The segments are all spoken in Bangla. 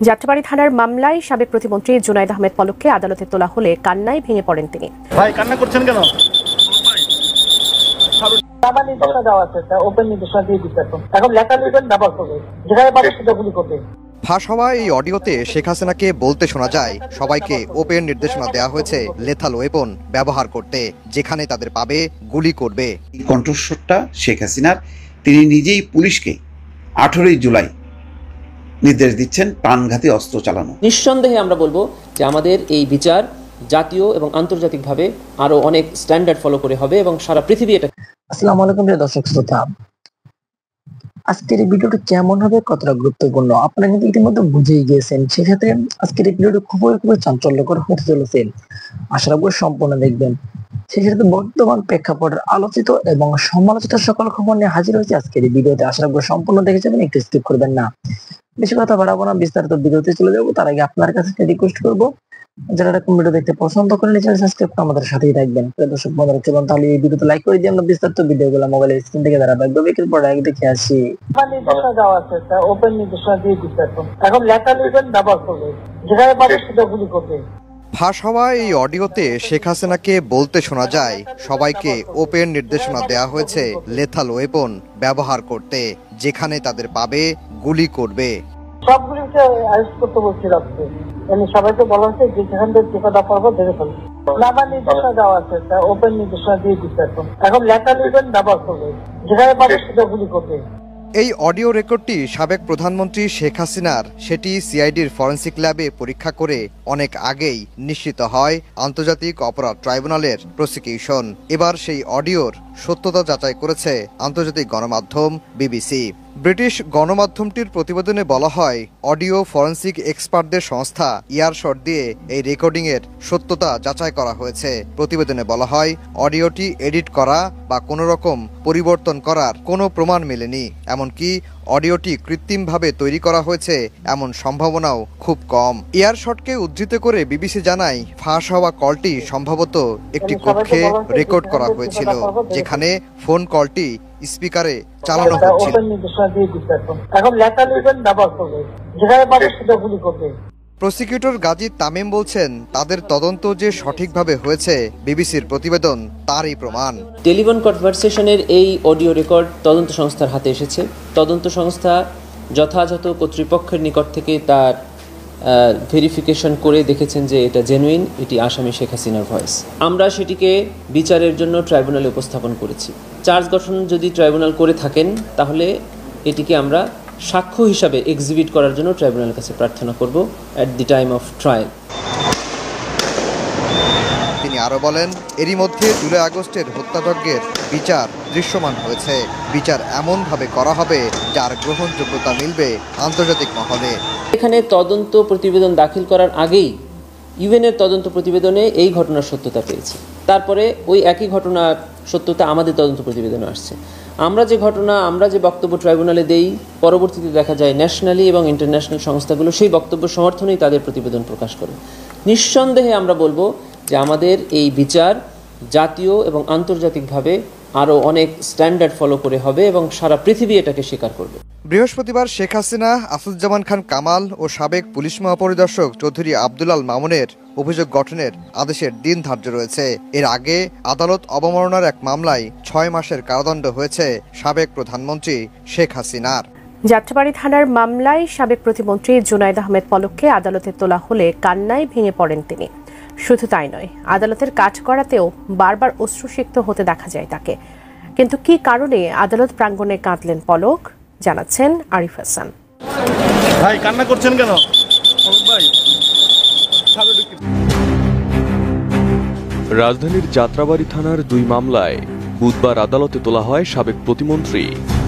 যাত্রাবাড়ী থানার মামলায় সাবেক প্রতিমন্ত্রী জুনায়েদ আহমেদ পলককে আদালতে তোলা হলে কান্নায় ভেঙে পড়েন তিনি। ভাই কান্না করছেন কেন? ফাঁস হওয়া এই অডিওতে শেখ হাসিনাকে বলতে শোনা যায়, সবাইকে ওপেন নির্দেশনা দেওয়া হয়েছে লেথাল ওয়েপন ব্যবহার করতে, যেখানে তাদের পাবে গুলি করবে। কণ্ঠস্বরটা শেখ হাসিনার, তিনি নিজেই পুলিশকে 18 জুলাই নির্দেশ দিচ্ছেন প্রাণঘাতী অস্ত্র চালানো। নিঃসন্দেহে আমরা বলবো যে আমাদের এই বিচার জাতীয় এবং আন্তর্জাতিকভাবে আরো অনেক স্ট্যান্ডার্ড ফলো করে হবে এবং সারা পৃথিবী এটা। আসসালামু আলাইকুম প্রিয় দর্শক শ্রোতা, আজকের এই ভিডিওটি কেমন হবে, কতটা গুরুত্বপূর্ণ আপনারা কিন্তু ইতিমধ্যে বুঝেই গিয়েছেন। সেক্ষেত্রে আজকের এই ভিডিওটি খুবই চাঞ্চল্যকর হতে চলেছে, আশা রাখবো সম্পূর্ণ দেখবেন। সেক্ষেত্রে বর্তমান প্রেক্ষাপটের আলোচিত এবং সমালোচিত সকল খবর নিয়ে হাজির হয়েছে আজকের এই ভিডিওতে, আশা রাখবো সম্পূর্ণ দেখে যাবেন, একটু স্কিপ করবেন না। বেশি কথা বাড়াবো না, বিস্তারিত ভিডিওতে চলে যাবো। তার আগে আপনার কাছে রিকোয়েস্ট করবো, যারা এরকম ভিডিও দেখতে পছন্দ করেন চ্যানেল সাবস্ক্রাইব করে আমাদের সাথেই থাকবেন। দর্শক বন্ধুরা চলুন তাহলে এই ভিডিওতে লাইক করে দিয়ে আমরা বিস্তারিত ভিডিওগুলো মোবাইলের স্ক্রিন থেকে ধারাবাহিকভাবে একের পর এক দেখে আসি। নির্দেশনা দেওয়া আছে, ওপেন নির্দেশনা দিয়ে দিচ্ছে। এখন লেখা লিখবেন, ব্যবহার করবে, যেখানে পাবে সেটা গুলি করবে। ফাঁস হওয়া এই অডিওতে শেখ হাসিনাকে বলতে শোনা যায়, সবাইকে ওপেন নির্দেশনা দেওয়া হয়েছে লেথাল ওয়েপন ব্যবহার করতে, যেখানে তাদের পাবে গুলি করবে। সবগুলিকে অ্যারেস্ট করতে বলছিল আপনি, মানে সবাইকে বলা হচ্ছে যে যেখান থেকে টিকাটা পারবো ধরে ফেলবে। নামার নির্দেশনা দেওয়া আছে, ওপেন নির্দেশনা দিয়ে দিচ্ছে। এখন লেখা লিখবেন, ব্যবহার করবে, যেখানে পাবে সেটা গুলি করবে। এই অডিও রেকর্ডটি সাবেক প্রধানমন্ত্রী শেখ হাসিনার, সেটি সিআইডির ফরেনসিক ল্যাবে পরীক্ষা করে অনেক আগেই নিশ্চিত হয় আন্তর্জাতিক অপরাধ ট্রাইব্যুনালের প্রসিকিউশন। এবার সেই অডিওর সত্যতা যাচাই করেছে আন্তর্জাতিক গণমাধ্যম বিবিসি। ব্রিটিশ গণমাধ্যমটির প্রতিবেদনে বলা হয়, অডিও ফরেনসিক এক্সপার্টদের সংস্থা ইয়ারশট দিয়ে এই রেকর্ডিংয়ের সত্যতা যাচাই করা হয়েছে। প্রতিবেদনে বলা হয়, অডিওটি এডিট করা বা কোনো রকম পরিবর্তন করার কোনো প্রমাণ মেলেনি, এমনকি অডিওটি কৃত্রিমভাবে তৈরি করা হয়েছে এমন সম্ভাবনাও খুব কম। এয়ারশটকে উদ্ধৃত করে বিবিসি জানায়, ফাঁস হওয়া কলটি সম্ভবত একটি কক্ষে রেকর্ড করা হয়েছিল, যেখানে ফোন কলটি স্পিকারে চালানো হচ্ছিল। প্রসিকিউটর গাজী তামিম বলছেন, তাদের তদন্ত যে সঠিকভাবে হয়েছে বিবিসির প্রতিবেদন তারই প্রমাণ। টেলিফোন কনভারসেশনের এই অডিও রেকর্ড তদন্ত সংস্থার হাতে এসেছে। তদন্ত সংস্থা যথাযথ কর্তৃপক্ষের নিকট থেকে তার ভেরিফিকেশন করে দেখেছেন যে এটা জেনুইন, এটি আসামি শেখ হাসিনার ভয়েস। আমরা সেটিকে বিচারের জন্য ট্রাইব্যুনালে উপস্থাপন করেছি। চার্জ গঠন যদি ট্রাইব্যুনাল করে থাকেন, তাহলে এটিকে আমরা সাক্ষ্য হিসাবে এক্সিবিট করার জন্য ট্রাইব্যুনালের কাছে প্রার্থনা করব at the time of trial. তিনি আরো বলেন, এরই মধ্যে জুলাই আগস্টের হত্যাযজ্ঞের বিচার দৃশ্যমান হয়েছে। বিচার এমনভাবে করা হবে যার গ্রহণযোগ্যতা মিলবে আন্তর্জাতিক মহলে। এখানে তদন্ত প্রতিবেদন দাখিল করার আগেই ইউএনের তদন্ত প্রতিবেদনে এই ঘটনার সত্যতা পেয়েছে। তারপরে ওই একই ঘটনার সত্যতা আমাদের তদন্ত প্রতিবেদনে আসছে। আমরা যে বক্তব্য ট্রাইব্যুনালে দেই, পরবর্তীতে দেখা যায় ন্যাশনালি এবং ইন্টারন্যাশনাল সংস্থাগুলো সেই বক্তব্য সমর্থনেই তাদের প্রতিবেদন প্রকাশ করে। নিঃসন্দেহে আমরা বলবো যে আমাদের এই বিচার জাতীয় এবং আন্তর্জাতিকভাবে আরো অনেক স্ট্যান্ডার্ড ফলো করে হবে এবং সারা পৃথিবী এটাকে স্বীকার করবে। বৃহস্পতিবার শেখ হাসিনা, আসাদুজ্জামান খান কামাল ও সাবেক পুলিশ মহাপরিদর্শক চৌধুরী আব্দুল আল মামুনের অভিযোগ গঠনের আদেশের দিন ধার্য রয়েছে। এর আগে আদালত অবমাননার এক মামলায় 6 মাসের কারাদণ্ড হয়েছে সাবেক প্রধানমন্ত্রী শেখ হাসিনার। যাত্রাবাড়ী থানার মামলায় সাবেক প্রতিমন্ত্রী জুনায়েদ আহমেদ পলককে আদালতে তোলা হলে কান্নায় ভেঙে পড়েন তিনি। শুধু তাই নয়, আদালতের কাজ করাতেও বারবার অশ্রুসিক্ত হতে দেখা যায় তাকে। কিন্তু কি কারণে আদালত প্রাঙ্গণে কাঁদলেন পলক, জানাচ্ছেন আরিফ হাসান। ভাই কান্না করছেন কেন? রাজধানীর যাত্রাবাড়ী থানার 2 মামলায় বুধবার আদালতে তোলা হয় সাবেক প্রতিমন্ত্রী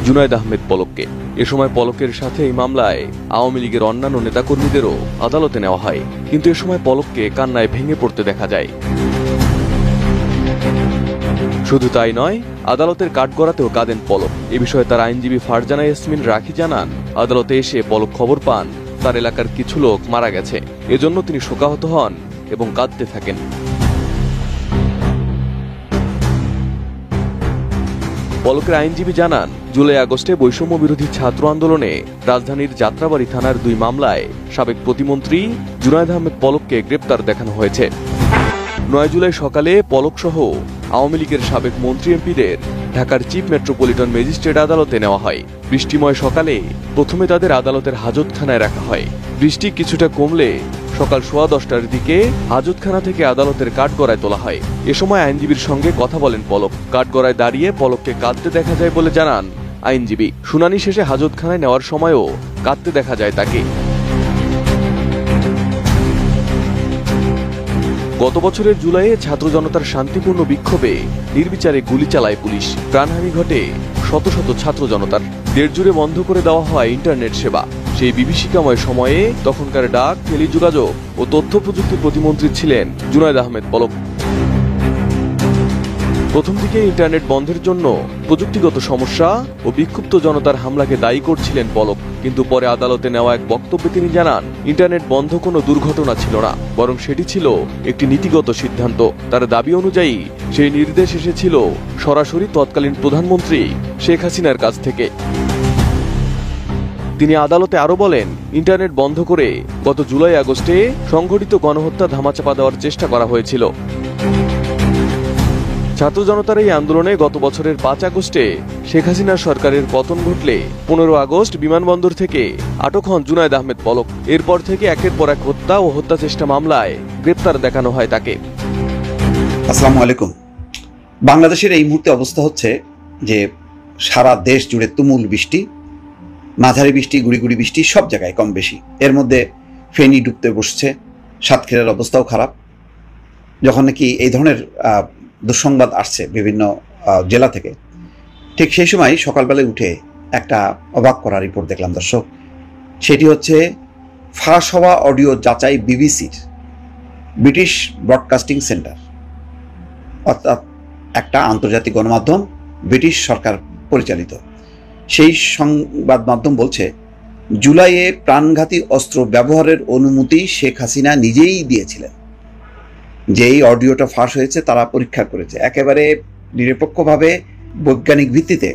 জুনায়েদ আহমেদ পলককে। এ সময় পলকের সাথে এই মামলায় আওয়ামী লীগের অন্যান্য নেতাকর্মীদেরও আদালতে নেওয়া হয়, কিন্তু এ সময় পলককে কান্নায় ভেঙে পড়তে দেখা যায়। শুধু তাই নয়, আদালতের কাঠগড়াতেও কাঁদেন পলক। এ বিষয়ে তার আইনজীবী ফারজানা ইয়াসমিন রাখি জানান, আদালতে এসে পলক খবর পান তার এলাকার কিছু লোক মারা গেছে। এজন্য তিনি শোকাহত হন এবং কাঁদতে থাকেন। পলকের আইনজীবী জানান, জুলাই আগস্টে বৈষম্য বিরোধী ছাত্র আন্দোলনে রাজধানীর যাত্রাবাড়ি থানার 2 মামলায় সাবেক প্রতিমন্ত্রী জুনায়েদ আহমেদ পলককে গ্রেপ্তার দেখানো হয়েছে। 9 জুলাই সকালে পলক সহ আওয়ামী লীগের সাবেক মন্ত্রী এমপিদের ঢাকার চিফ মেট্রোপলিটন ম্যাজিস্ট্রেট আদালতে নেওয়া হয়। বৃষ্টিময় সকালে প্রথমে তাদের আদালতের হাজতখানায় রাখা হয়। বৃষ্টি কিছুটা কমলে সকাল 10:15টার দিকে হাজতখানা থেকে আদালতের কাঠগড়ায় তোলা হয়। এ সময় আইনজীবীর সঙ্গে কথা বলেন পলক। কাঠগড়ায় দাঁড়িয়ে পলককে কাঁদতে দেখা যায় বলে জানান আইনজীবী। শুনানি শেষে হাজতখানায় নেওয়ার সময়ও কাঁদতে দেখা যায় তাকে। গত বছরের জুলাইয়ে ছাত্র জনতার শান্তিপূর্ণ বিক্ষোভে নির্বিচারে গুলি চালায় পুলিশ। প্রাণহানি ঘটে শত শত ছাত্র জনতার। দেড় জুড়ে বন্ধ করে দেওয়া হয় ইন্টারনেট সেবা। সেই বিভীষিকাময় সময়ে তখনকার ডাক, টেলিযোগাযোগ ও তথ্য প্রযুক্তি প্রতিমন্ত্রী ছিলেন জুনায়েদ আহমেদ পলক। প্রথম দিকে ইন্টারনেট বন্ধের জন্য প্রযুক্তিগত সমস্যা ও বিক্ষুব্ধ জনতার হামলাকে দায়ী করছিলেন পলক। কিন্তু পরে আদালতে নেওয়া এক বক্তব্যে তিনি জানান, ইন্টারনেট বন্ধ কোনো দুর্ঘটনা ছিল না, বরং সেটি ছিল একটি নীতিগত সিদ্ধান্ত। তার দাবি অনুযায়ী সেই নির্দেশ এসেছিল সরাসরি তৎকালীন প্রধানমন্ত্রী শেখ হাসিনার কাছ থেকে। তিনি আদালতে আরো বলেন, ইন্টারনেট বন্ধ করে গত জুলাই আগস্টে সংঘটিত গণহত্যা ধামাচাপা দেওয়ার চেষ্টা করা হয়েছিল। ছাত্র জনতার এই আন্দোলনে গত বছরের 5 আগস্টে শেখ হাসিনার সরকারের পতন ঘটলে 15 আগস্ট বিমানবন্দর থেকে আটক হন জুনায়েদ আহমেদ পলক। এরপর থেকে একের পর এক হত্যা ও হত্যা চেষ্টা মামলায় গ্রেপ্তার দেখানো হয় তাকে। আসসালামু আলাইকুম। বাংলাদেশের এই মুহূর্তে অবস্থা হচ্ছে যে সারা দেশ জুড়ে তুমুল বৃষ্টি, মাঝারি বৃষ্টি, গুড়ি গুড়ি বৃষ্টি, সব জায়গায় কম বেশি। এর মধ্যে ফেনী ডুবতে বসছে, সাতক্ষীরার অবস্থাও খারাপ। যখন নাকি এই ধরনের দুঃসংবাদ আসছে বিভিন্ন জেলা থেকে, ঠিক সেই সময় সকালবেলায় উঠে একটা অবাক করা রিপোর্ট দেখলাম দর্শক। সেটি হচ্ছে ফাঁস হওয়া অডিও যাচাই বিবিসির, ব্রিটিশ ব্রডকাস্টিং সেন্টার, অর্থাৎ একটা আন্তর্জাতিক গণমাধ্যম, ব্রিটিশ সরকার পরিচালিত। সেই সংবাদ মাধ্যম বলছে, জুলাইয়ে প্রাণঘাতী অস্ত্র ব্যবহারের অনুমতি শেখ হাসিনা নিজেই দিয়েছিলেন। যেই অডিওটা ফাঁস হয়েছে তারা পরীক্ষা করেছে একেবারে নিরপেক্ষভাবে, বৈজ্ঞানিক ভিত্তিতে।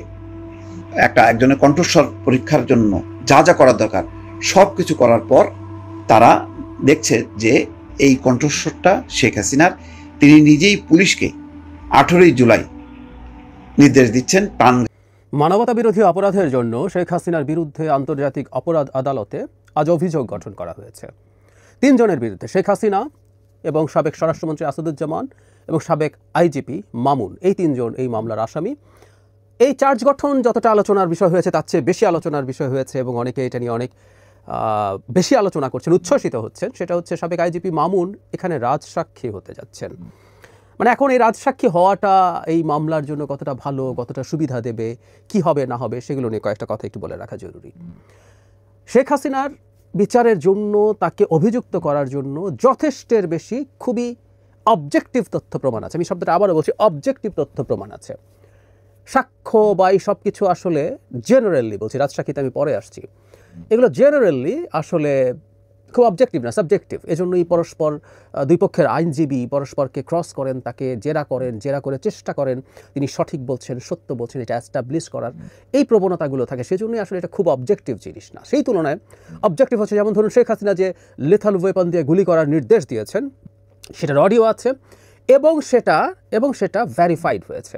একজনের কণ্ঠস্বর পরীক্ষার জন্য যা যা করার দরকার সব কিছু করার পর তারা দেখছে যে এই কণ্ঠস্বরটা শেখ হাসিনার। তিনি নিজেই পুলিশকে 18 জুলাই নির্দেশ দিচ্ছেন প্রাণ। মানবতা বিরোধী অপরাধের জন্য শেখ হাসিনার বিরুদ্ধে আন্তর্জাতিক অপরাধ আদালতে আজ অভিযোগ গঠন করা হয়েছে 3 জনের বিরুদ্ধে। শেখ হাসিনা এবং সাবেক স্বরাষ্ট্রমন্ত্রী আসাদুজ্জামান এবং সাবেক আইজিপি মামুন, এই 3 জন এই মামলার আসামি। এই চার্জ গঠন যতটা আলোচনার বিষয় হয়েছে তার চেয়ে বেশি আলোচনার বিষয় হয়েছে এবং অনেকে এটা নিয়ে অনেক বেশি আলোচনা করছেন, উচ্ছ্বসিত হচ্ছেন। সেটা হচ্ছে সাবেক আইজিপি মামুন এখানে রাজসাক্ষী হতে যাচ্ছেন। মানে এখন এই রাজসাক্ষী হওয়াটা এই মামলার জন্য কতটা ভালো, কতটা সুবিধা দেবে, কি হবে না হবে, সেগুলো নিয়ে কয়েকটা কথা একটু বলে রাখা জরুরি। শেখ হাসিনার বিচারের জন্য, তাকে অভিযুক্ত করার জন্য যথেষ্টের বেশি খুবই অবজেক্টিভ তথ্য প্রমাণ আছে। আমি শব্দটা আবারও বলছি, অবজেক্টিভ তথ্য প্রমাণ আছে। সাক্ষ্য বা এই সব কিছু আসলে জেনারেলি বলছি, রাজসাক্ষীতে আমি পরে আসছি, এগুলো জেনারেলি আসলে খুব অবজেক্টিভ না, সাবজেক্টিভ। এজন্যই পরস্পর 2 পক্ষের আইনজীবী পরস্পরকে ক্রস করেন, তাকে জেরা করেন, জেরা করে চেষ্টা করেন তিনি সঠিক বলছেন, সত্য বলছেন, এটা অ্যাস্টাবলিশ করার এই প্রবণতাগুলো থাকে। সেজন্যই আসলে এটা খুব অবজেক্টিভ জিনিস না। সেই তুলনায় অবজেক্টিভ হচ্ছে, যেমন ধরুন শেখ হাসিনা যে লেথাল ওয়েপন দিয়ে গুলি করার নির্দেশ দিয়েছেন, সেটার অডিও আছে এবং সেটা ভেরিফাইড হয়েছে।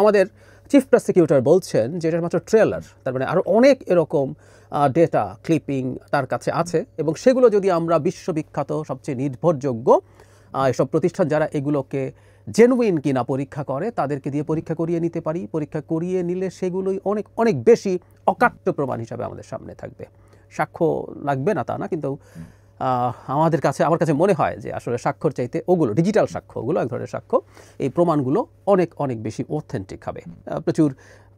আমাদের চিফ প্রসিকিউটর বলছেন যে এটার মাত্র ট্রেলার, তার মানে আরও অনেক এরকম ডেটা ক্লিপিং তার কাছে আছে এবং সেগুলো যদি আমরা বিশ্ববিখ্যাত সবচেয়ে নির্ভরযোগ্য এসব প্রতিষ্ঠান যারা এগুলোকে জেনুইন কিনা পরীক্ষা করে তাদেরকে দিয়ে পরীক্ষা করিয়ে নিতে পারি। পরীক্ষা করিয়ে নিলে সেগুলোই অনেক অনেক বেশি অকাট্য প্রমাণ হিসাবে আমাদের সামনে থাকবে। সাক্ষ্য লাগবে না তা না, কিন্তু আমার কাছে মনে হয় যে আসলে সাক্ষ্যর চাইতে ওগুলো ডিজিটাল সাক্ষ্য, ওগুলো এক ধরনের সাক্ষ্য, এই প্রমাণগুলো অনেক অনেক বেশি অথেন্টিক হবে। প্রচুর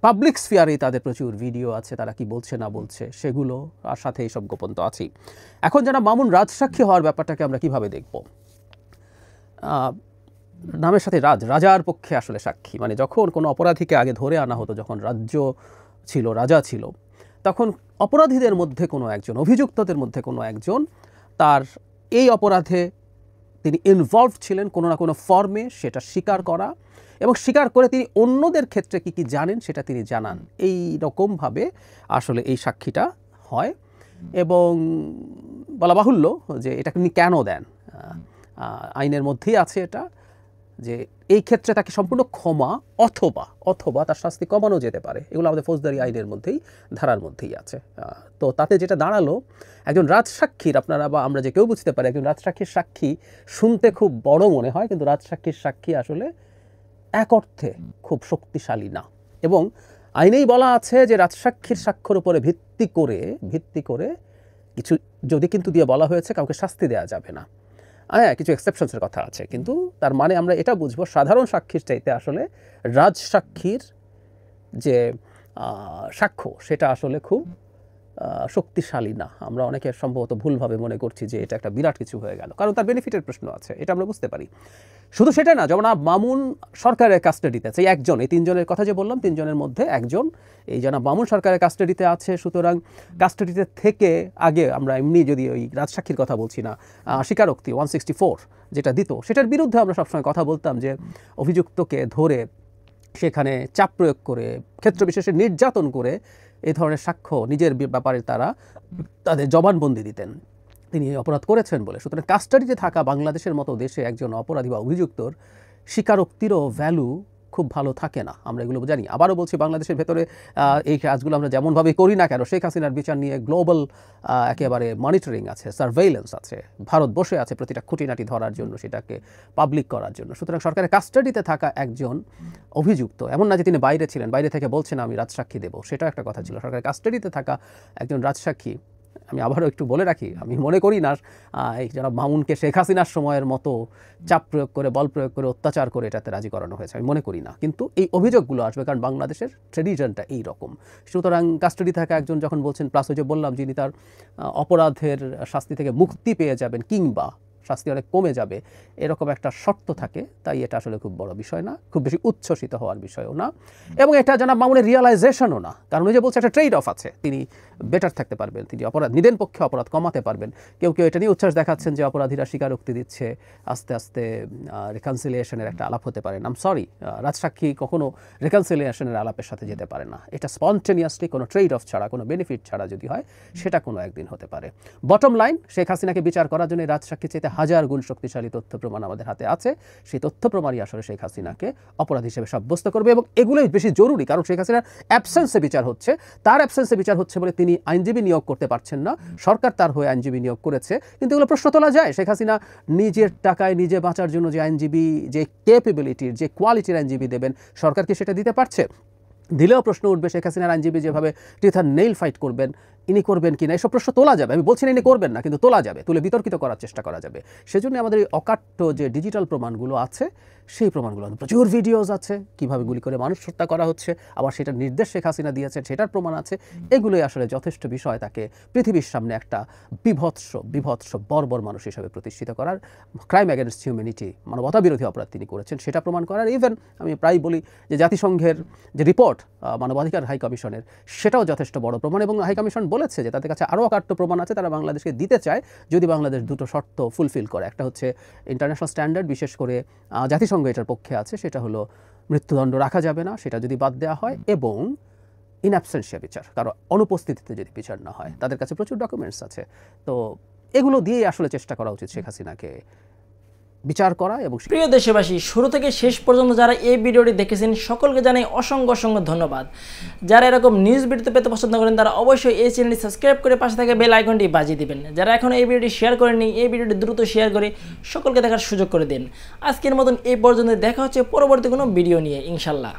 পাবলিক স্ফিয়ারেই তাদের প্রচুর ভিডিও আছে, তারা কি বলছে না বলছে সেগুলো, আর সাথে এইসব গোপন তো আছেই। এখন যারা মামুন রাজসাক্ষী হওয়ার ব্যাপারটাকে আমরা কিভাবে দেখব? নামের সাথে রাজার পক্ষে আসলে সাক্ষী, মানে যখন কোনো অপরাধীকে আগে ধরে আনা হতো, যখন রাজা ছিল, তখন অপরাধীদের মধ্যে কোনো একজন, অভিযুক্তদের মধ্যে কোনো একজন তার এই অপরাধে তিনি ইনভলভ ছিলেন কোনো না কোনো ফর্মে, সেটা স্বীকার করা এবং স্বীকার করে তিনি অন্যদের ক্ষেত্রে কি কি জানেন সেটা তিনি জানান। এই রকমভাবে আসলে এই সাক্ষীটা হয় এবং বলা বাহুল্য যে এটা তিনি কেন দেন, আইনের মধ্যেই আছে এটা, যে এই ক্ষেত্রে তাকে সম্পূর্ণ ক্ষমা অথবা তার শাস্তি কমানো যেতে পারে। এগুলো আমাদের ফৌজদারি আইনের মধ্যেই, ধারার মধ্যেই আছে। তো তাতে যেটা দাঁড়ালো, একজন রাজসাক্ষীর, আপনারা বা আমরা যে কেউ বুঝতে পারি একজন রাজসাক্ষীর সাক্ষী শুনতে খুব বড় মনে হয়, কিন্তু রাজসাক্ষীর সাক্ষী আসলে এক অর্থে খুব শক্তিশালী না। এবং আইনেই বলা আছে যে রাজসাক্ষীর সাক্ষ্যের উপরে ভিত্তি করে কিছু যদি কিন্তু দিয়ে বলা হয়েছে কাউকে শাস্তি দেওয়া যাবে না। হ্যাঁ, কিছু এক্সেপশনসের কথা আছে, কিন্তু তার মানে আমরা এটা বুঝবো সাধারণ সাক্ষীর চাইতে আসলে রাজসাক্ষীর যে সাক্ষ্য সেটা আসলে খুব শক্তিশালী না। আমরা অনেকে সম্ভবত ভুলভাবে মনে করছি যে এটা একটা বিরাট কিছু হয়ে গেল, কারণ তার বেনিফিটের প্রশ্ন আছে, এটা আমরা বুঝতে পারি। শুধু সেটা না, যেমন মামুন সরকারের কাস্টাডিতে আছে, এই একজন, এই তিনজনের কথা যে বললাম, তিনজনের মধ্যে একজন এই জনাব মামুন সরকারের কাস্টাডিতে আছে। সুতরাং কাস্টাডিতে থেকে আগে আমরা এমনি যদি ওই রাজসাক্ষীর কথা বলছি না, স্বীকারোক্তি 164 যেটা দিত, সেটার বিরুদ্ধে আমরা সবসময় কথা বলতাম যে অভিযুক্তকে ধরে সেখানে চাপ প্রয়োগ করে, ক্ষেত্রবিশেষে নির্যাতন করে এই ধরনের সাক্ষ্য নিজের ব্যাপারে তাদের জবানবন্দি দিতেন তিনি অপরাধ করেছেন বলে। সুতরাং কাস্টাডিতে থাকা বাংলাদেশের মতো দেশে একজন অপরাধী বা অভিযুক্তর স্বীকারোক্তিরও ভ্যালু খুব ভালো থাকে না, আমরা এগুলো জানি। আবারও বলছি, বাংলাদেশের ভেতরে এই কাজগুলো আমরা যেমনভাবে করি না কেন, শেখ হাসিনার বিচার নিয়ে গ্লোবাল একেবারে মনিটরিং আছে, সার্ভেইলেন্স আছে, ভারত বসে আছে প্রতিটা খুঁটিনাটি ধরার জন্য, সেটাকে পাবলিক করার জন্য। সুতরাং সরকারের কাস্টাডিতে থাকা একজন অভিযুক্ত, এমন না যে তিনি বাইরে ছিলেন, বাইরে থেকে বলছেন আমি রাজসাক্ষী দেব, সেটা একটা কথা ছিল। সরকারের কাস্টাডিতে থাকা একজন রাজসাক্ষী, আমি আবারও একটু বলে রাখি, আমি মনে করি না এই যারা মামুনকে শেখ হাসিনার সময়ের মতো চাপ প্রয়োগ করে, বল প্রয়োগ করে, অত্যাচার করে এটাতে রাজি করানো হয়েছে, আমি মনে করি না। কিন্তু এই অভিযোগগুলো আসবে কারণ বাংলাদেশের ট্রেডিশনটা এই রকম। সুতরাং কাস্টাডি থাকা একজন যখন বলছেন, প্লাস ওই যে বললাম যিনি তার অপরাধের শাস্তি থেকে মুক্তি পেয়ে যাবেন কিংবা শাস্তি অনেক কমে যাবে, এরকম একটা শর্ত থাকে, তাই এটা আসলে খুব বড় বিষয় না, খুব বেশি উচ্ছ্বসিত হওয়ার বিষয়ও না। এবং এটা জনাব মামুনের রিয়ালাইজেশনও না, কারণ ওই যে বলছে একটা ট্রেড অফ আছে, তিনি বেটার থাকতে পারবেন, তিনি অপরাধ নিদেন পক্ষে অপরাধ কমাতে পারবেন। কেউ এটা নিয়ে উচ্ছ্বাস দেখাচ্ছেন যে অপরাধীরা স্বীকারোক্তি দিচ্ছে, আস্তে আস্তে রিকনসিলিয়েশনের একটা আলাপ হতে পারে। আম সরি, রাজসাক্ষী কখনো রিকনসিলিয়েশনের আলাপের সাথে যেতে পারে না। এটা স্পন্টেনিয়াসলি কোনো ট্রেড অফ ছাড়া, কোনো বেনিফিট ছাড়া যদি হয়, সেটা কোনো একদিন হতে পারে। বটম লাইন, শেখ হাসিনাকে বিচার করার জন্য রাজসাক্ষী চাইতে হাজার গুণ শক্তিশালী তথ্য প্রমাণ আমাদের হাতে আছে। সেই তথ্য প্রমাণই আসলে শেখ হাসিনাকে অপরাধ হিসেবে সাব্যস্ত করবে, এবং এগুলোই বেশি জরুরি, কারণ শেখ হাসিনার অ্যাবসেন্সে বিচার হচ্ছে। তার অ্যাবসেন্সে বিচার হচ্ছে বলে তিনি আইনজীবী নিয়োগ করতে পারছেন না, সরকার তার হয়ে আইনজীবী নিয়োগ করেছে। কিন্তু এগুলো প্রশ্ন তোলা যায়, শেখ হাসিনা নিজের টাকায় নিজে বাঁচার জন্য যে আইনজীবী, যে ক্যাপেবিলিটির, যে কোয়ালিটির আইনজীবী দেবেন, সরকার কি সেটা দিতে পারছে? দিলেও প্রশ্ন উঠবে শেখ হাসিনার আইনজীবী যেভাবে টিথার নেইল ফাইট করবেন, ইনি করবেন কিনা, এসব প্রশ্ন তোলা যাবে। আমি বলছি না ইনি করবেন না, কিন্তু তোলা যাবে, তুলে বিতর্কিত করার চেষ্টা করা যাবে। সেজন্য আমাদের এই অকাট্য যে ডিজিটাল প্রমাণগুলো আছে, সেই প্রমাণগুলো প্রচুর ভিডিওস আছে, কিভাবে গুলি করে মানুষ হত্যা করা হচ্ছে, আবার সেটার নির্দেশ শেখ হাসিনা দিয়েছেন, সেটার প্রমাণ আছে। এগুলোই আসলে যথেষ্ট বিষয় তাকে পৃথিবীর সামনে একটা বিভৎস বর্বর মানুষ হিসাবে প্রতিষ্ঠিত করার, ক্রাইম অ্যাগেনস্ট হিউম্যানিটি, মানবতা বিরোধী অপরাধ তিনি করেছেন, সেটা প্রমাণ করার। ইভেন আমি প্রায় বলি যে জাতিসংঘের যে রিপোর্ট মানবাধিকার হাই কমিশনের, সেটাও যথেষ্ট বড় প্রমাণ, এবং হাই কমিশন বলেছে যে তাদের কাছে আরও অকাট্য প্রমাণ আছে, তারা বাংলাদেশকে দিতে চায় যদি বাংলাদেশ দুটো শর্ত ফুলফিল করে। একটা হচ্ছে ইন্টারন্যাশনাল স্ট্যান্ডার্ড, বিশেষ করে জাতিসংঘ এটার পক্ষে আছে, সেটা হলো মৃত্যুদণ্ড রাখা যাবে না, সেটা যদি বাদ দেওয়া হয়, এবং ইন অ্যাবসেন্সিয়া বিচার, কারো অনুপস্থিতিতে যদি বিচার না হয়। তাদের কাছে প্রচুর ডকুমেন্টস আছে, তো এগুলো দিয়েই আসলে চেষ্টা করা উচিত শেখ হাসিনাকে বিচার করা। এবং প্রিয় দেশবাসী, শুরু থেকে শেষ পর্যন্ত যারা এই ভিডিওটি দেখেছেন সকলকে জানাই অসংখ্য ধন্যবাদ। যারা এরকম নিউজ ভিডিও পেতে পছন্দ করেন তারা অবশ্যই এই চ্যানেলটি সাবস্ক্রাইব করে পাশে থাকা বেল আইকনটি বাজিয়ে দিবেন। যারা এখনো এই ভিডিওটি শেয়ার করেননি, এই ভিডিওটি দ্রুত শেয়ার করে সকলকে দেখার সুযোগ করে দিন। আজকের মতন এই পর্যন্ত, দেখা হচ্ছে পরবর্তী কোনো ভিডিও নিয়ে ইনশাল্লাহ।